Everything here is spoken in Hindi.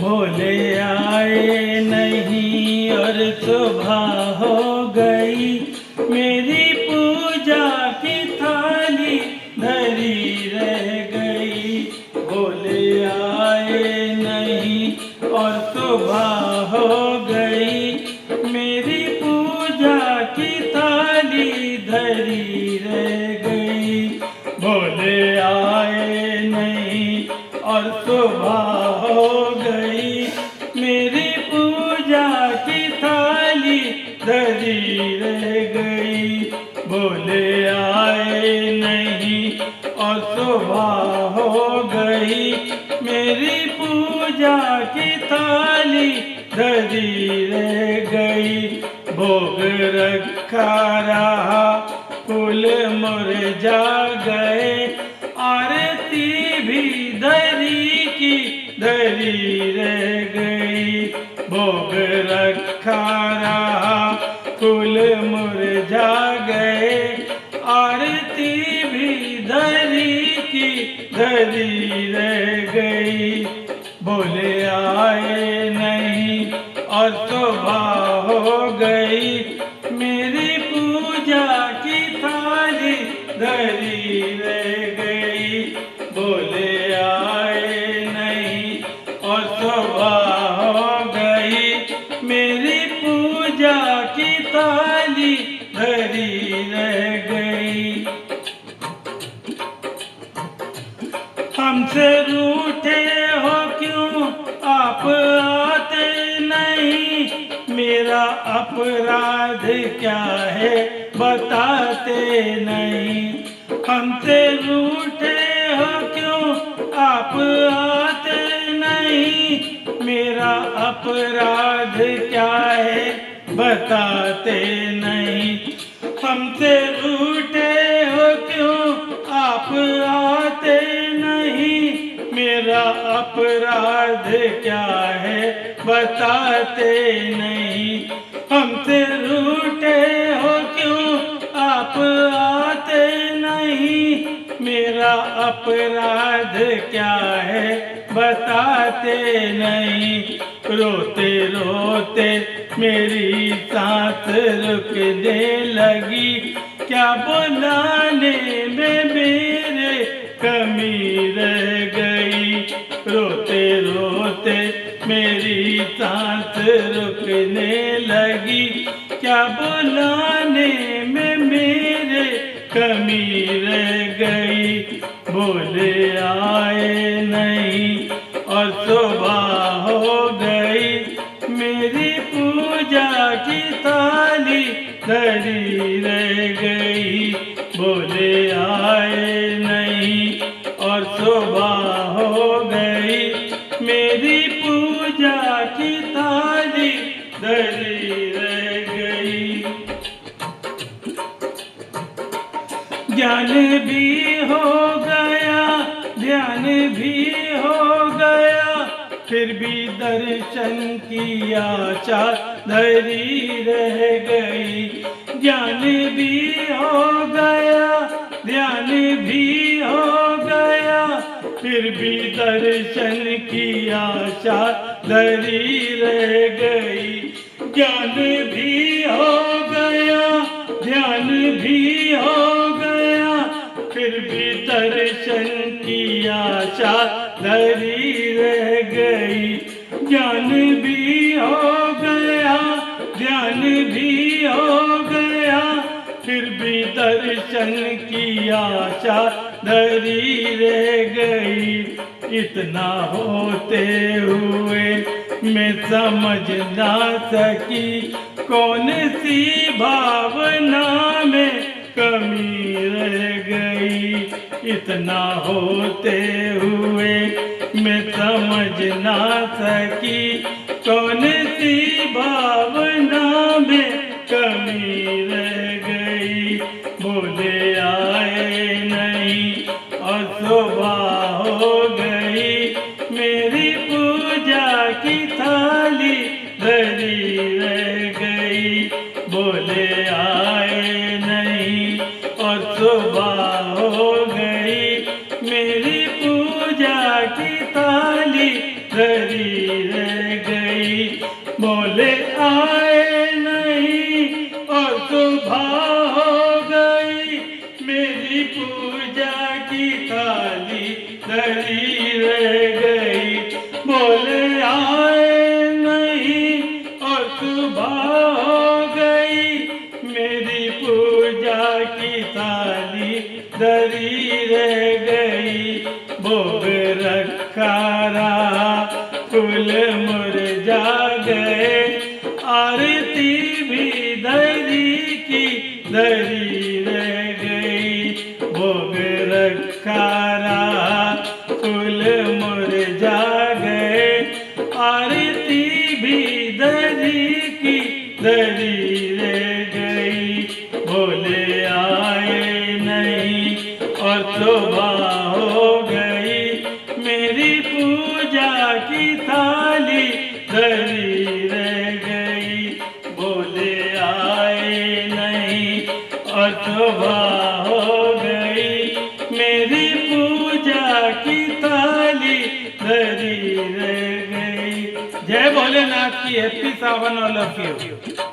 भोले आए नहीं और सुबह हो गई, मेरी पूजा की थाली धरी रह गई। भोले आए नहीं और सुबह हो गई, मेरी पूजा की थाली धरी रह गई। भोले आए नहीं और सुबह हो गई, मेरी पूजा की थाली धरी रह गई। भोले आए नहीं और सुबह हो गई, मेरी पूजा की थाली धरी रह गई। भोग रखा रहा, फूल मुरझा गए, आरती भी धरी की धरी रह गई। भोग रखा रहा, फूल मुरझा गए, आरती भी धरी की धरी रह गई। भोले आए नहीं और सुबह हो गई, मेरी पूजा की थाली धरी रह गई। भोले आए नहीं और सुबह हो गई, मेरी पूजा की थाली धरी रह गई। हमसे रूठे हो क्यों आप आते नहीं, मेरा अपराध क्या है बताते नहीं। हमसे रूठे हो क्यों आप आते नहीं, मेरा अपराध क्या है बताते नहीं। हमसे रूठे हो क्यों आप आते नहीं, मेरा अपराध क्या है बताते नहीं। हमसे रूठे हो क्यों आप आते नहीं, मेरा अपराध क्या है बताते नहीं। रोते रोते मेरी सांस रुकने लगी, क्या बुलाने में मेरे कमी रह गई। रोते रोते मेरी सांस रुकने लगी, क्या बुलाने में मेरे कमी रह गई। भोले आए नहीं और सुबह हो गई, मेरी पूजा की थाली धरी रह गई। भोले आए नहीं और सुबह हो गई, मेरी पूजा की थाली धरी रह गई। ज्ञान भी हो गया, ध्यान भी हो गया, फिर भी दर्शन की आशा धरी रह गई। ज्ञान भी हो गया, ध्यान भी हो गया, फिर भी दर्शन की आशा धरी रह गई। ज्ञान भी हो गया, ध्यान भी हो गया, फिर भी दर्शन की आशा धरी रह गई। ज्ञान भी हो गया, ध्यान भी हो गया, फिर भी दर्शन की आशा धरी रह गई। इतना होते हुए मैं समझ ना सकी, कौन सी भावना में कमी रह गई। इतना होते हुए मैं समझ ना सकी, कौन सी भावना में कमी रह गई। भोले आए नहीं और सुबह हो गई, मेरी पूजा की थाली धरी रह गई। भोले आए नहीं और सुबह हो गई, मेरी पूजा धरी रह गई। बोले आए नहीं और सुबह हो गई, मेरी पूजा की थाली धरी रह गई। बोले आए नहीं और सुबह हो गई, मेरी पूजा की थाली धरी रह गई। भोग रखा रहा, फूल मुरझा गए, आरती भी धरी की धरी रह गई। भोग रखा रहा, फूल मुरझा गए, आरती भी धरी की धरी रह गई। भोले आए नहीं और सुबह हो गई, मेरी पूजा की थाली धरी रह गई। भोले आए नहीं और सुबह हो गई, मेरी पूजा की थाली धरी रह गई। जय भोलेनाथ की। Happy Sawan all of you.